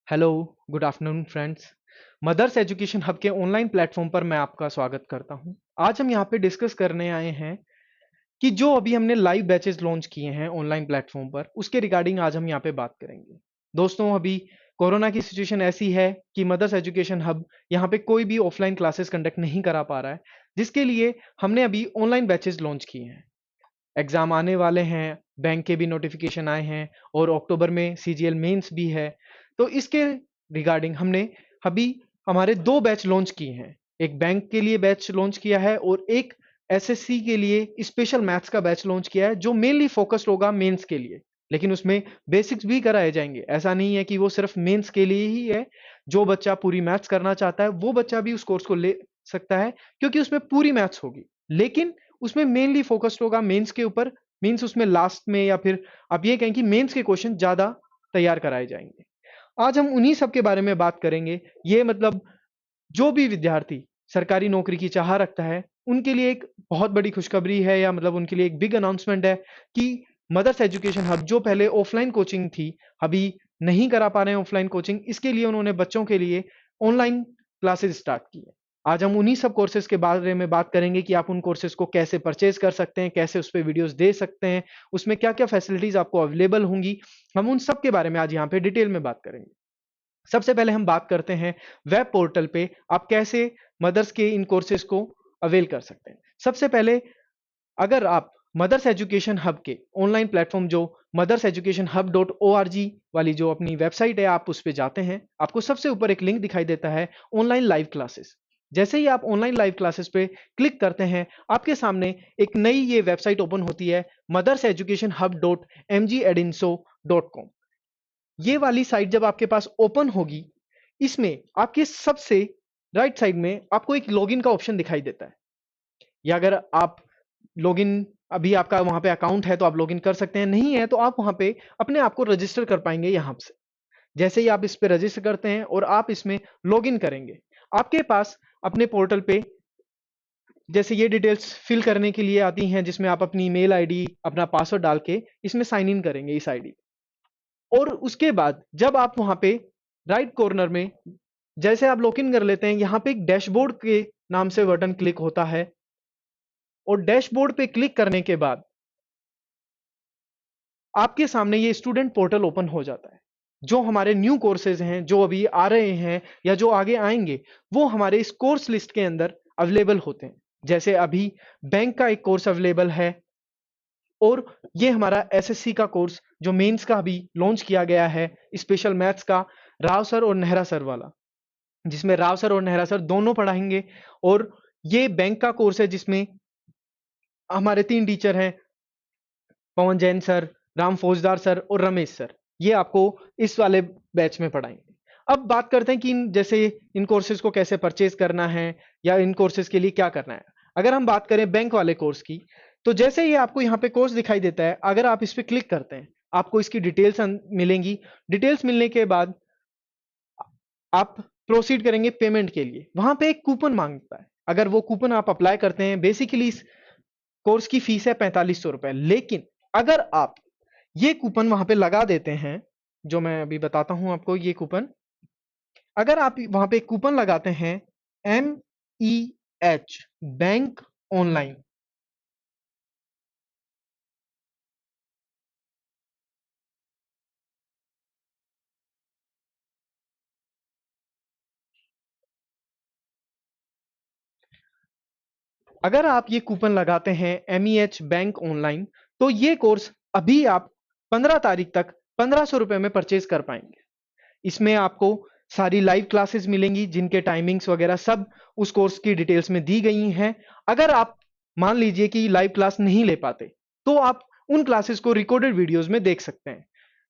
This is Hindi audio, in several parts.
Hello, good afternoon friends. Mother's education hub के ऑनलाइन प्लेटफॉर्म पर मैं आपका स्वागत करता हूं। आज हम यहां पे डिस्कस करने आए हैं कि जो अभी हमने लाइव बैचेस लॉन्च किए हैं ऑनलाइन प्लेटफॉर्म पर, उसके रिगार्डिंग आज हम यहां पे बात करेंगे। दोस्तों, अभी कोरोना की सिचुएशन ऐसी है कि मदर्स एजुकेशन हब यहाँ पे कोई भी ऑफलाइन क्लासेस कंडक्ट नहीं करा पा रहा है, जिसके लिए हमने अभी ऑनलाइन बैचेस लॉन्च किए हैं। एग्जाम आने वाले हैं, बैंक के भी नोटिफिकेशन आए हैं और अक्टूबर में सीजीएल मेंस भी है। तो इसके रिगार्डिंग हमने अभी हमारे दो बैच लॉन्च किए हैं। एक बैंक के लिए बैच लॉन्च किया है और एक एसएससी के लिए स्पेशल मैथ्स का बैच लॉन्च किया है, जो मेनली फोकस्ड होगा मेंस के लिए। लेकिन उसमें बेसिक्स भी कराए जाएंगे। ऐसा नहीं है कि वो सिर्फ मेंस के लिए ही है। जो बच्चा पूरी मैथ्स करना चाहता है वो बच्चा भी उस कोर्स को ले सकता है, क्योंकि उसमें पूरी मैथ्स होगी। लेकिन उसमें मेनली फोकस्ड होगा मेंस के ऊपर। मींस उसमें लास्ट में या फिर आप ये कहें कि मेंस के क्वेश्चन ज्यादा तैयार कराए जाएंगे। आज हम उन्हीं सब के बारे में बात करेंगे। ये मतलब जो भी विद्यार्थी सरकारी नौकरी की चाह रखता है, उनके लिए एक बहुत बड़ी खुशखबरी है, या मतलब उनके लिए एक बिग अनाउंसमेंट है कि मदर्स एजुकेशन हब जो पहले ऑफलाइन कोचिंग थी, अभी नहीं करा पा रहे हैं ऑफलाइन कोचिंग, इसके लिए उन्होंने बच्चों के लिए ऑनलाइन क्लासेस स्टार्ट की है। आज हम उन्हीं सब कोर्सेज के बारे में बात करेंगे कि आप उन कोर्सेज को कैसे परचेज कर सकते हैं, कैसे उस पर वीडियोस दे सकते हैं, उसमें क्या क्या फैसिलिटीज आपको अवेलेबल होंगी। हम उन सब के बारे में आज यहाँ पे डिटेल में बात करेंगे। सबसे पहले हम बात करते हैं वेब पोर्टल पे आप कैसे मदर्स के इन कोर्सेज को अवेल कर सकते हैं। सबसे पहले, अगर आप मदर्स एजुकेशन हब के ऑनलाइन प्लेटफॉर्म जो मदर्स एजुकेशन हब .org वाली जो अपनी वेबसाइट है, आप उस पर जाते हैं, आपको सबसे ऊपर एक लिंक दिखाई देता है ऑनलाइन लाइव क्लासेस। जैसे ही आप ऑनलाइन लाइव क्लासेस पे क्लिक करते हैं, आपके सामने एक नई ये वेबसाइट ओपन होती है, मदर्स एजुकेशन हब .mgedinso.com। ये वाली साइट जब आपके पास ओपन होगी, इसमें आपके सबसे राइट साइड में आपको एक लॉगिन का ऑप्शन दिखाई देता है। या अगर आप लॉगिन अभी आपका वहां पे अकाउंट है तो आप लॉगिन कर सकते हैं, नहीं है तो आप वहां पे अपने आप को रजिस्टर कर पाएंगे यहां से। जैसे ही आप इस पे रजिस्टर करते हैं और आप इसमें लॉगिन करेंगे, आपके पास अपने पोर्टल पे जैसे ये डिटेल्स फिल करने के लिए आती हैं, जिसमें आप अपनी मेल आईडी, अपना पासवर्ड डाल के इसमें साइन इन करेंगे इस आईडी। और उसके बाद जब आप वहां पे राइट कॉर्नर में जैसे आप लॉगिन कर लेते हैं, यहां पे एक डैशबोर्ड के नाम से बटन क्लिक होता है। और डैशबोर्ड पे क्लिक करने के बाद आपके सामने ये स्टूडेंट पोर्टल ओपन हो जाता है। जो हमारे न्यू कोर्सेज हैं, जो अभी आ रहे हैं या जो आगे आएंगे, वो हमारे इस कोर्स लिस्ट के अंदर अवेलेबल होते हैं। जैसे अभी बैंक का एक कोर्स अवेलेबल है, और ये हमारा एसएससी का कोर्स जो मेंस का अभी लॉन्च किया गया है, स्पेशल मैथ्स का, राव सर और नेहरा सर वाला, जिसमें राव सर और नेहरा सर दोनों पढ़ाएंगे। और ये बैंक का कोर्स है जिसमें हमारे 3 टीचर हैं, पवन जैन सर, राम फौजदार सर और रमेश सर। ये आपको इस वाले बैच में पढ़ाएंगे। अब बात करते हैं कि जैसे इन कोर्सेज को कैसे परचेज करना है या इन कोर्सेज के लिए क्या करना है। अगर हम बात करें बैंक वाले कोर्स की, तो जैसे ही आपको यहाँ पे कोर्स दिखाई देता है, अगर आप इस पे क्लिक करते हैं, आपको इसकी डिटेल्स मिलेंगी। डिटेल्स मिलने के बाद आप प्रोसीड करेंगे पेमेंट के लिए। वहां पे एक कूपन मांगता है, अगर वो कूपन आप अप्लाई करते हैं, बेसिकली इस कोर्स की फीस है 4500 रुपए। लेकिन अगर आप ये कूपन वहां पे लगा देते हैं, जो मैं अभी बताता हूं आपको, ये कूपन अगर आप वहां पे कूपन लगाते हैं, MEH बैंक ऑनलाइन, अगर आप ये कूपन लगाते हैं MEH बैंक ऑनलाइन, तो ये कोर्स अभी आप 15 तारीख तक 1500 रुपए में परचेज कर पाएंगे। इसमें आपको सारी लाइव क्लासेस मिलेंगी, जिनके टाइमिंग्स वगैरह सब उस कोर्स की डिटेल्स में दी गई हैं। अगर आप मान लीजिए कि लाइव क्लास नहीं ले पाते, तो आप उन क्लासेस को रिकॉर्डेड वीडियोस में देख सकते हैं।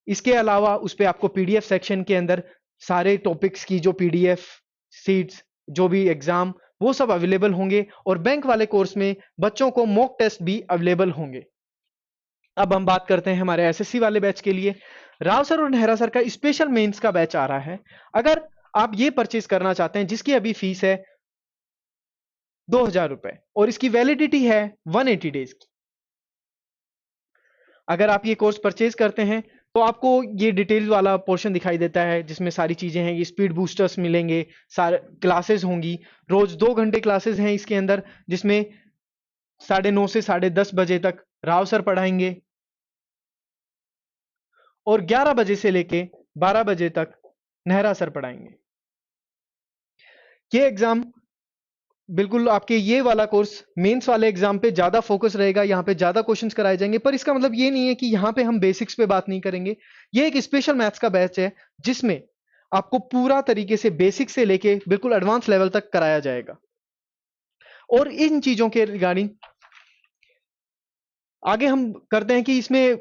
इसके अलावा उस पे आपको पीडीएफ सेक्शन के अंदर सारे टॉपिक्स की जो पीडीएफ सीट्स, जो भी एग्जाम, वो सब अवेलेबल होंगे। और बैंक वाले कोर्स में बच्चों को मॉक टेस्ट भी अवेलेबल होंगे। अब हम बात करते हैं हमारे एसएससी वाले बैच के लिए। राव सर और नेहरा सर का स्पेशल मेंस का बैच आ रहा है। अगर आप ये परचेज करना चाहते हैं, जिसकी अभी फीस है 2000 रुपए और इसकी वैलिडिटी है 180 डेज की। अगर आप ये कोर्स परचेज करते हैं, तो आपको ये डिटेल वाला पोर्शन दिखाई देता है जिसमें सारी चीजें हैं, ये स्पीड बूस्टर्स मिलेंगे, सारे क्लासेस होंगी, रोज 2 घंटे क्लासेस हैं इसके अंदर, जिसमें 9:30 से 10:30 बजे तक राव सर पढ़ाएंगे और 11 बजे से लेके 12 बजे तक नेहरा सर पढ़ाएंगे। ये एग्जाम बिल्कुल आपके ये वाला कोर्स मेंस वाले एग्जाम पे ज्यादा फोकस रहेगा, यहाँ पे ज्यादा क्वेश्चंस कराए जाएंगे, पर इसका मतलब ये नहीं है कि यहाँ पे हम बेसिक्स पे बात नहीं करेंगे। ये एक स्पेशल मैथ्स का बैच है जिसमें आपको पूरा तरीके से बेसिक से लेके बिल्कुल एडवांस लेवल तक कराया जाएगा। और इन चीजों के रिगार्डिंग आगे हम करते हैं कि इसमें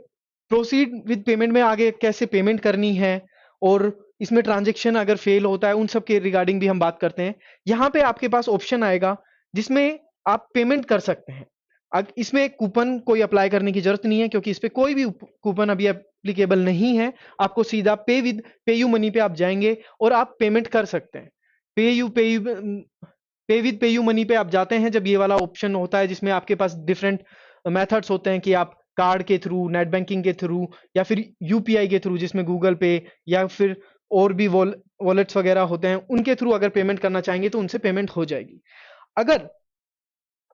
प्रोसीड विद पेमेंट में आगे कैसे पेमेंट करनी है, और इसमें ट्रांजैक्शन अगर फेल होता है उन सब के रिगार्डिंग भी हम बात करते हैं। यहाँ पे आपके पास ऑप्शन आएगा जिसमें आप पेमेंट कर सकते हैं। इसमें कूपन कोई अप्लाई करने की जरूरत नहीं है क्योंकि इस पे कोई भी कूपन अभी एप्लीकेबल नहीं है। आपको सीधा पे यू मनी पे आप जाएंगे और आप पेमेंट कर सकते हैं। पे विद पे यू मनी पे आप जाते हैं जब ये वाला ऑप्शन होता है जिसमें आपके पास डिफरेंट मेथड्स होते हैं कि आप कार्ड के थ्रू, नेट बैंकिंग के थ्रू, या फिर यूपीआई के थ्रू जिसमें गूगल पे या फिर और भी वॉलेट्स वगैरह होते हैं, उनके थ्रू अगर पेमेंट करना चाहेंगे तो उनसे पेमेंट हो जाएगी। अगर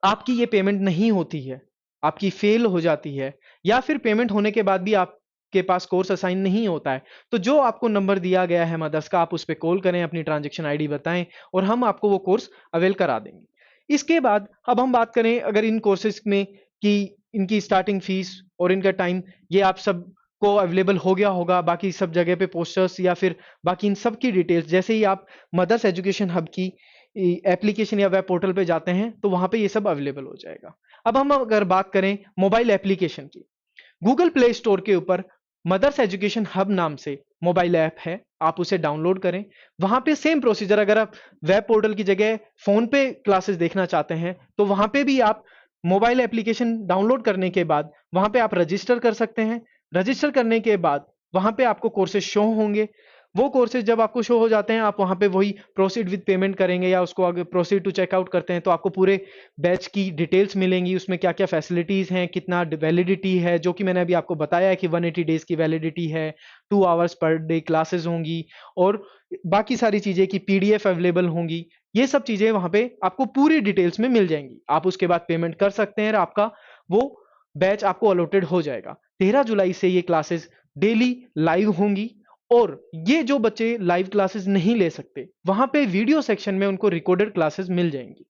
आपकी ये पेमेंट नहीं होती है, आपकी फेल हो जाती है, या फिर पेमेंट होने के बाद भी आपके पास कोर्स असाइन नहीं होता है, तो जो आपको नंबर दिया गया है मदर्स का, आप उस पर कॉल करें, अपनी ट्रांजेक्शन आईडी बताएं और हम आपको वो कोर्स अवेल करा देंगे। इसके बाद अब हम बात करें अगर इन कोर्सेज में कि इनकी स्टार्टिंग फीस और इनका टाइम, ये आप सब को अवेलेबल हो गया होगा बाकी सब जगह पे पोस्टर्स या फिर बाकी इन सब की डिटेल्स। जैसे ही आप मदर्स एजुकेशन हब की एप्लीकेशन या वेब पोर्टल पे जाते हैं तो वहां पे ये सब अवेलेबल हो जाएगा। अब हम अगर बात करें मोबाइल एप्लीकेशन की, गूगल प्ले स्टोर के ऊपर मदर्स एजुकेशन हब नाम से मोबाइल ऐप है, आप उसे डाउनलोड करें। वहां पे सेम प्रोसीजर, अगर आप वेब पोर्टल की जगह फोन पे क्लासेस देखना चाहते हैं तो वहां पे भी आप मोबाइल एप्लीकेशन डाउनलोड करने के बाद वहां पे आप रजिस्टर कर सकते हैं। रजिस्टर करने के बाद वहां पे आपको कोर्सेज शो होंगे। वो कोर्सेज जब आपको शो हो जाते हैं, आप वहां पे वही प्रोसीड विद पेमेंट करेंगे या उसको अगर प्रोसीड टू चेकआउट करते हैं तो आपको पूरे बैच की डिटेल्स मिलेंगी, उसमें क्या क्या फैसिलिटीज हैं, कितना वैलिडिटी है, जो कि मैंने अभी आपको बताया है कि 180 डेज की वैलिडिटी है, 2 आवर्स पर डे क्लासेस होंगी और बाकी सारी चीजें की पीडीएफ अवेलेबल होंगी। ये सब चीजें वहां पे आपको पूरी डिटेल्स में मिल जाएंगी। आप उसके बाद पेमेंट कर सकते हैं और आपका वो बैच आपको अलॉटेड हो जाएगा। 13 जुलाई से ये क्लासेस डेली लाइव होंगी और ये जो बच्चे लाइव क्लासेस नहीं ले सकते वहां पे वीडियो सेक्शन में उनको रिकॉर्डेड क्लासेस मिल जाएंगी।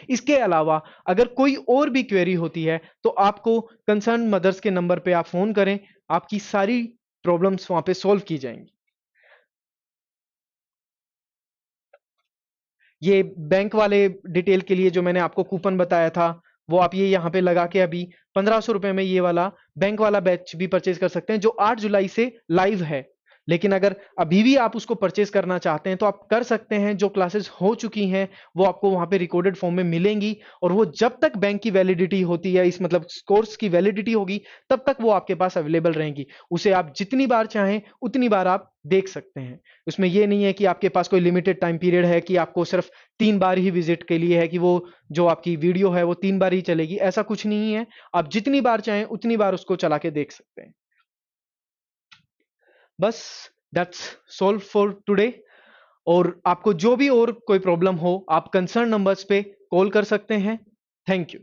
इसके अलावा अगर कोई और भी क्वेरी होती है तो आपको कंसर्न मदर्स के नंबर पे आप फोन करें, आपकी सारी प्रॉब्लम्स वहां पे सॉल्व की जाएंगी। ये बैंक वाले डिटेल के लिए जो मैंने आपको कूपन बताया था वो आप ये यहाँ पे लगा के अभी 1500 रुपए में ये वाला बैंक वाला बैच भी परचेज कर सकते हैं जो 8 जुलाई से लाइव है। लेकिन अगर अभी भी आप उसको परचेज करना चाहते हैं तो आप कर सकते हैं। जो क्लासेस हो चुकी हैं वो आपको वहां पे रिकॉर्डेड फॉर्म में मिलेंगी और वो जब तक बैंक की वैलिडिटी होती है, इस मतलब कोर्स की वैलिडिटी होगी, तब तक वो आपके पास अवेलेबल रहेंगी। उसे आप जितनी बार चाहें उतनी बार आप देख सकते हैं। उसमें ये नहीं है कि आपके पास कोई लिमिटेड टाइम पीरियड है कि आपको सिर्फ 3 बार ही विजिट के लिए है कि वो जो आपकी वीडियो है वो 3 बार ही चलेगी, ऐसा कुछ नहीं है। आप जितनी बार चाहें उतनी बार उसको चला के देख सकते हैं। बस दैट्स सॉल्व फॉर टुडे। और आपको जो भी और कोई प्रॉब्लम हो आप कंसर्न नंबर्स पे कॉल कर सकते हैं। Thank you.